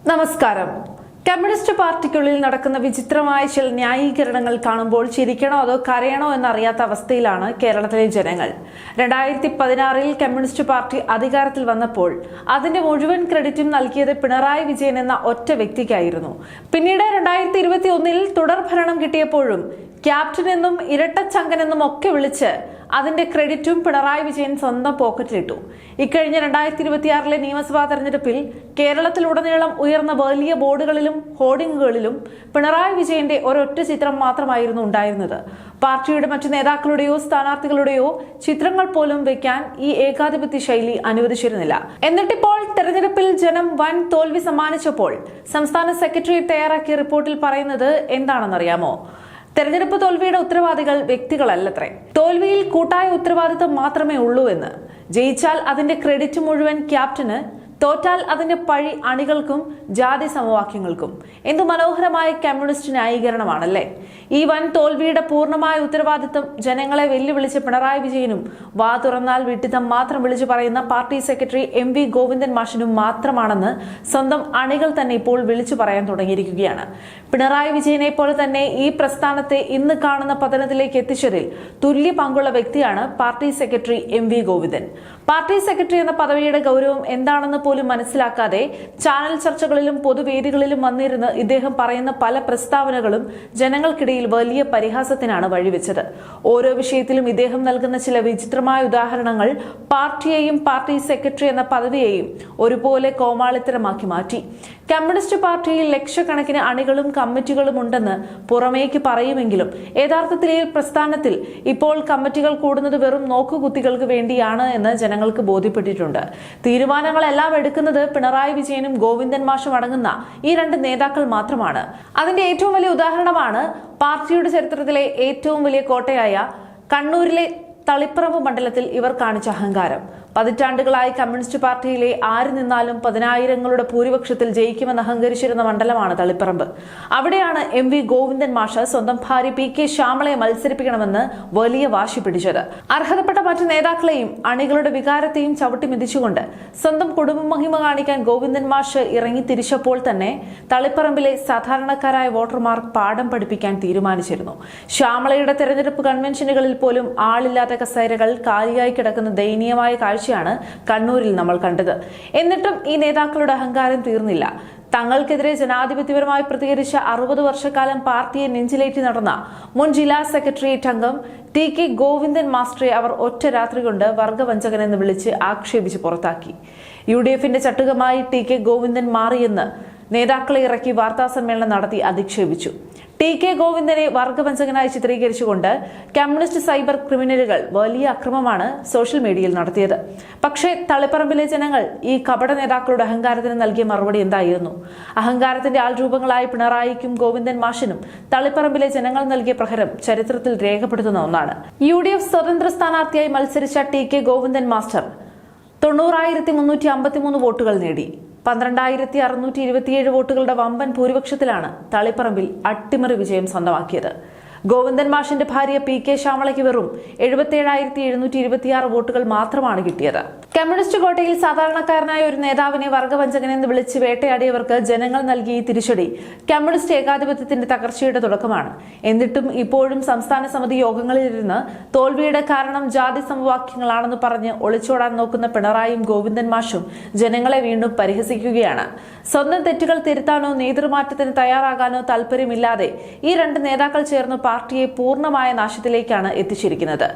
നമസ്കാരം. കമ്മ്യൂണിസ്റ്റ് പാർട്ടിക്കുള്ളിൽ നടക്കുന്ന വിചിത്രമായ ചില ന്യായീകരണങ്ങൾ കാണുമ്പോൾ ചിരിക്കണോ അതോ കരയണോ എന്നറിയാത്ത അവസ്ഥയിലാണ് കേരളത്തിലെ ജനങ്ങൾ. 2016 കമ്മ്യൂണിസ്റ്റ് പാർട്ടി അധികാരത്തിൽ വന്നപ്പോൾ അതിന്റെ മുഴുവൻ ക്രെഡിറ്റും നൽകിയത് പിണറായി വിജയൻ എന്ന ഒറ്റ വ്യക്തിക്കായിരുന്നു. പിന്നീട് 2021 തുടർ ഭരണം കിട്ടിയപ്പോഴും ക്യാപ്റ്റൻ എന്നും ഇരട്ടച്ചങ്കൻ എന്നും ഒക്കെ വിളിച്ച് അതിന്റെ ക്രെഡിറ്റും പിണറായി വിജയൻ സ്വന്തം പോക്കറ്റിലിട്ടു. ഇക്കഴിഞ്ഞ 2026 നിയമസഭാ തെരഞ്ഞെടുപ്പിൽ കേരളത്തിലുടനീളം ഉയർന്ന വലിയ ബോർഡുകളിലും ഹോർഡിങ്ങുകളിലും പിണറായി വിജയന്റെ ഒരൊറ്റ ചിത്രം മാത്രമായിരുന്നു ഉണ്ടായിരുന്നത്. പാർട്ടിയുടെ മറ്റു നേതാക്കളുടെയോ സ്ഥാനാർത്ഥികളുടെയോ ചിത്രങ്ങൾ പോലും വെക്കാൻ ഈ ഏകാധിപത്യ ശൈലി അനുവദിച്ചിരുന്നില്ല. എന്നിട്ടിപ്പോൾ തെരഞ്ഞെടുപ്പിൽ ജനം വൻ തോൽവി സമ്മാനിച്ചപ്പോൾ സംസ്ഥാന സെക്രട്ടേറിയറ്റ് തയ്യാറാക്കിയ റിപ്പോർട്ടിൽ പറയുന്നത് എന്താണെന്നറിയാമോ? തെരഞ്ഞെടുപ്പ് തോൽവിയുടെ ഉത്തരവാദികൾ വ്യക്തികളല്ലത്രേ. തോൽവിയിൽ കൂട്ടായ ഉത്തരവാദിത്തം മാത്രമേ ഉള്ളൂ എന്ന്. ജയിച്ചാൽ അതിന്റെ ക്രെഡിറ്റ് മുഴുവൻ ക്യാപ്റ്റന്, തോറ്റാൽ അതിന്റെ പഴി അണികൾക്കും ജാതി സമവാക്യങ്ങൾക്കും. എന്തു മനോഹരമായ കമ്മ്യൂണിസ്റ്റ് ന്യായീകരണമാണല്ലേ! ഈ വൻ തോൽവിയുടെ പൂർണ്ണമായ ഉത്തരവാദിത്തം ജനങ്ങളെ വെല്ലുവിളിച്ച പിണറായി വിജയനും വാ തുറന്നാൽ വിട്ടിത്തം മാത്രം വിളിച്ചു പറയുന്ന പാർട്ടി സെക്രട്ടറി MV ഗോവിന്ദൻ മാഷിനും മാത്രമാണെന്ന് സ്വന്തം അണികൾ തന്നെ ഇപ്പോൾ വിളിച്ചു പറയാൻ തുടങ്ങിയിരിക്കുകയാണ്. പിണറായി വിജയനെ പോലെ തന്നെ ഈ പ്രസ്ഥാനത്തെ ഇന്ന് കാണുന്ന പതനത്തിലേക്ക് എത്തിച്ചതിൽ തുല്യ പങ്കുള്ള വ്യക്തിയാണ് party secretary MV Govindan. Party secretary എന്ന പദവിയുടെ ഗൗരവം എന്താണെന്ന് പോലും മനസ്സിലാക്കാതെ ചാനൽ ചർച്ചകളിലും പൊതുവേദികളിലും വന്നിരുന്ന് ഇദ്ദേഹം പറയുന്ന പല പ്രസ്താവനകളും ജനങ്ങൾക്കിടയിൽ വലിയ പരിഹാസത്തിനാണ് വഴിവെച്ചത്. ഓരോ വിഷയത്തിലും ഇദ്ദേഹം നൽകുന്ന ചില വിചിത്രമായ ഉദാഹരണങ്ങൾ പാർട്ടിയെയും പാർട്ടി സെക്രട്ടറി എന്ന പദവിയെയും ഒരുപോലെ കോമാളിത്തരമാക്കി മാറ്റി. കമ്മ്യൂണിസ്റ്റ് പാർട്ടിയിൽ ലക്ഷക്കണക്കിന് അണികളും കമ്മിറ്റികളും ഉണ്ടെന്ന് പുറമേക്ക് പറയുമെങ്കിലും യഥാർത്ഥത്തിൽ ഈ പ്രസ്ഥാനത്തിൽ ഇപ്പോൾ കമ്മിറ്റികൾ കൂടുന്നത് വെറും നോക്കുകുത്തികൾക്ക് വേണ്ടിയാണ് എന്ന് ജനങ്ങൾക്ക് ബോധ്യപ്പെട്ടിട്ടുണ്ട്. തീരുമാനങ്ങളെല്ലാം എടുക്കുന്നത് പിണറായി വിജയനും ഗോവിന്ദൻ മാഷും അടങ്ങുന്ന ഈ രണ്ട് നേതാക്കൾ മാത്രമാണ്. അതിന്റെ ഏറ്റവും വലിയ ഉദാഹരണമാണ് പാർട്ടിയുടെ ചരിത്രത്തിലെ ഏറ്റവും വലിയ കോട്ടയായ കണ്ണൂരിലെ തളിപ്പറമ്പ് മണ്ഡലത്തിൽ ഇവർ കാണിച്ച അഹങ്കാരം. പതിറ്റാണ്ടുകളായി കമ്മ്യൂണിസ്റ്റ് പാർട്ടിയിലെ ആര് നിന്നാലും 10,000ങ്ങളുടെ ഭൂരിപക്ഷത്തിൽ ജയിക്കുമെന്ന് അഹങ്കരിച്ചിരുന്ന മണ്ഡലമാണ് തളിപ്പറമ്പ്. അവിടെയാണ് MV ഗോവിന്ദൻ മാഷ് സ്വന്തം ഭാര്യ PK ശ്യാമളയെ മത്സരിപ്പിക്കണമെന്ന് വലിയ വാശി പിടിച്ചത്. അർഹതപ്പെട്ട മറ്റു നേതാക്കളെയും അണികളുടെ വികാരത്തെയും ചവിട്ടി മെതിച്ചുകൊണ്ട് സ്വന്തം കുടുംബ മഹിമ കാണിക്കാൻ ഗോവിന്ദൻ മാഷ് ഇറങ്ങി തിരിച്ചപ്പോൾ തന്നെ തളിപ്പറമ്പിലെ സാധാരണക്കാരായ വോട്ടർമാർ പാഠം പഠിപ്പിക്കാൻ തീരുമാനിച്ചിരുന്നു. ശ്യാമളയുടെ തെരഞ്ഞെടുപ്പ് കൺവെൻഷനുകളിൽ പോലും ആളില്ലാത്ത കസേരകൾ കാലിയായി കിടക്കുന്ന ദയനീയമായ കാഴ്ചയാണ് കണ്ണൂരിൽ നമ്മൾ കണ്ടത്. എന്നിട്ടും ഈ നേതാക്കളുടെ അഹങ്കാരം തീർന്നില്ല. തങ്ങൾക്കെതിരെ ജനാധിപത്യപരമായി പ്രതികരിച്ച 60 വർഷക്കാലം പാർട്ടിയെ നെഞ്ചിലേറ്റി നടന്ന മുൻ ജില്ലാ സെക്രട്ടേറിയറ്റ് അംഗം TK ഗോവിന്ദൻ മാസ്റ്ററെ അവർ ഒറ്റ രാത്രി കൊണ്ട് വർഗവഞ്ചകൻ എന്ന് വിളിച്ച് ആക്ഷേപിച്ച് പുറത്താക്കി. UDFന്റെ ചട്ടുകമായി TK ഗോവിന്ദൻ മാറിയെന്ന് നേതാക്കളെ ഇറക്കി വാർത്താസമ്മേളനം നടത്തി അധിക്ഷേപിച്ചു. TK ഗോവിന്ദനെ വർഗവഞ്ചകനായി ചിത്രീകരിച്ചുകൊണ്ട് കമ്മ്യൂണിസ്റ്റ് സൈബർ ക്രിമിനലുകൾ വലിയ അക്രമമാണ് സോഷ്യൽ മീഡിയയിൽ നടത്തിയത്. പക്ഷേ തളിപ്പറമ്പിലെ ജനങ്ങൾ ഈ കപട നേതാക്കളുടെ അഹങ്കാരത്തിന് നൽകിയ മറുപടി എന്തായിരുന്നു? അഹങ്കാരത്തിന്റെ ആൾരൂപങ്ങളായ പിണറായിക്കും ഗോവിന്ദൻ മാഷിനും തളിപ്പറമ്പിലെ ജനങ്ങൾ നൽകിയ പ്രഹരം ചരിത്രത്തിൽ രേഖപ്പെടുത്തുന്ന ഒന്നാണ്. UDF സ്വതന്ത്ര സ്ഥാനാർത്ഥിയായി മത്സരിച്ച TK ഗോവിന്ദൻ മാസ്റ്റർ 90,353 വോട്ടുകൾ നേടി. 12,627 വോട്ടുകളുടെ വമ്പൻ ഭൂരിപക്ഷത്തിലാണ് തളിപ്പറമ്പിൽ അട്ടിമറി വിജയം സ്വന്തമാക്കിയത്. ഗോവിന്ദൻ മാഷിന്റെ ഭാര്യ PK ശ്യാമളയ്ക്ക് വെറും 77,726 വോട്ടുകൾ മാത്രമാണ് കിട്ടിയത്. കമ്മ്യൂണിസ്റ്റ് കോട്ടയിൽ സാധാരണക്കാരനായ ഒരു നേതാവിനെ വർഗവഞ്ചകൻ എന്ന് വിളിച്ച് വേട്ടയാടിയവർക്ക് ജനങ്ങൾ നൽകിയ തിരിച്ചടി കമ്മ്യൂണിസ്റ്റ് ഏകാധിപത്യത്തിന്റെ തകർച്ചയുടെ തുടക്കമാണ്. എന്നിട്ടും ഇപ്പോഴും സംസ്ഥാന സമിതി യോഗങ്ങളിലിരുന്ന് തോൽവിയുടെ കാരണം ജാതി സമവാക്യങ്ങളാണെന്ന് പറഞ്ഞ് ഒളിച്ചോടാൻ നോക്കുന്ന പിണറായിയും ഗോവിന്ദൻ മാഷും ജനങ്ങളെ വീണ്ടും പരിഹസിക്കുകയാണ്. സ്വന്തം തെറ്റുകൾ തിരുത്താനോ നേതൃമാറ്റത്തിന് തയ്യാറാകാനോ താല്പര്യമില്ലാതെ ഈ രണ്ട് നേതാക്കൾ ചേർന്ന് പാർട്ടിയെ പൂർണ്ണമായ നാശത്തിലേക്കാണ് എത്തിച്ചിരിക്കുന്നത്.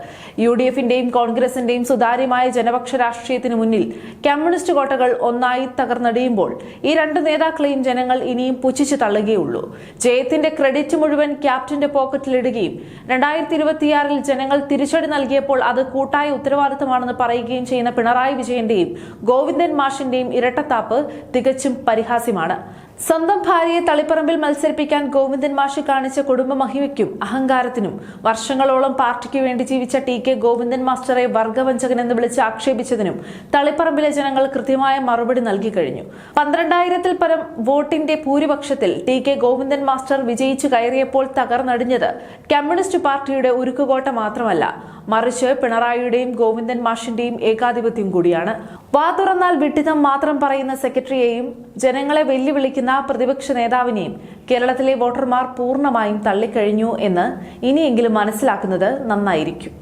UDFന്റെയും കോൺഗ്രസിന്റെയും സുതാര്യമായ ജനപക്ഷ രാഷ്ട്രീയത്തിന് മുന്നിൽ കമ്മ്യൂണിസ്റ്റ് കോട്ടകൾ ഒന്നായി തകർന്നടിയുമ്പോൾ ഈ രണ്ട് നേതാക്കളെയും ജനങ്ങൾ ഇനിയും പുച്ഛിച്ചു തള്ളുകയുള്ളൂ. ജയത്തിന്റെ ക്രെഡിറ്റ് മുഴുവൻ ക്യാപ്റ്റന്റെ പോക്കറ്റിലിടുകയും 2026 ജനങ്ങൾ തിരിച്ചടി നൽകിയപ്പോൾ അത് കൂട്ടായ ഉത്തരവാദിത്തമാണെന്ന് പറയുകയും ചെയ്യുന്ന പിണറായി വിജയന്റെയും ഗോവിന്ദൻ മാഷിന്റെയും ഇരട്ടത്താപ്പ് തികച്ചും പരിഹാസ്യമാണ്. സ്വന്തം ഭാര്യയെ തളിപ്പറമ്പിൽ മത്സരിപ്പിക്കാൻ ഗോവിന്ദൻ മാഷ് കാണിച്ച കുടുംബമഹിമയ്ക്കും അഹങ്കാരത്തിനും വർഷങ്ങളോളം പാർട്ടിക്ക് വേണ്ടി ജീവിച്ച ടി.കെ. ഗോവിന്ദൻ മാസ്റ്ററെ വർഗവഞ്ചകനെന്ന് വിളിച്ച് ആക്ഷേപിച്ചതിനും തളിപ്പറമ്പിലെ ജനങ്ങൾ കൃത്യമായ മറുപടി നൽകി കഴിഞ്ഞു. 12,000-ൽ പരം വോട്ടിന്റെ ഭൂരിപക്ഷത്തിൽ ടി.കെ. ഗോവിന്ദൻ മാസ്റ്റർ വിജയിച്ചു കയറിയപ്പോൾ തകർന്നടിഞ്ഞത് കമ്മ്യൂണിസ്റ്റ് പാർട്ടിയുടെ ഉരുക്കുകോട്ട മാത്രമല്ല, മറിച്ച് പിണറായിയുടെയും ഗോവിന്ദൻ മാഷിന്റെയും ഏകാധിപത്യം കൂടിയാണ്. വാ തുറന്നാൽ വിഡ്ഢിത്തം മാത്രം പറയുന്ന സെക്രട്ടറിയെയും ജനങ്ങളെ വെല്ലുവിളിക്കുന്ന പ്രതിപക്ഷ നേതാവിനെയും കേരളത്തിലെ വോട്ടർമാർ പൂർണ്ണമായും തള്ളിക്കഴിഞ്ഞു എന്ന് ഇനിയെങ്കിലും മനസ്സിലാക്കുന്നത് നന്നായിരിക്കും.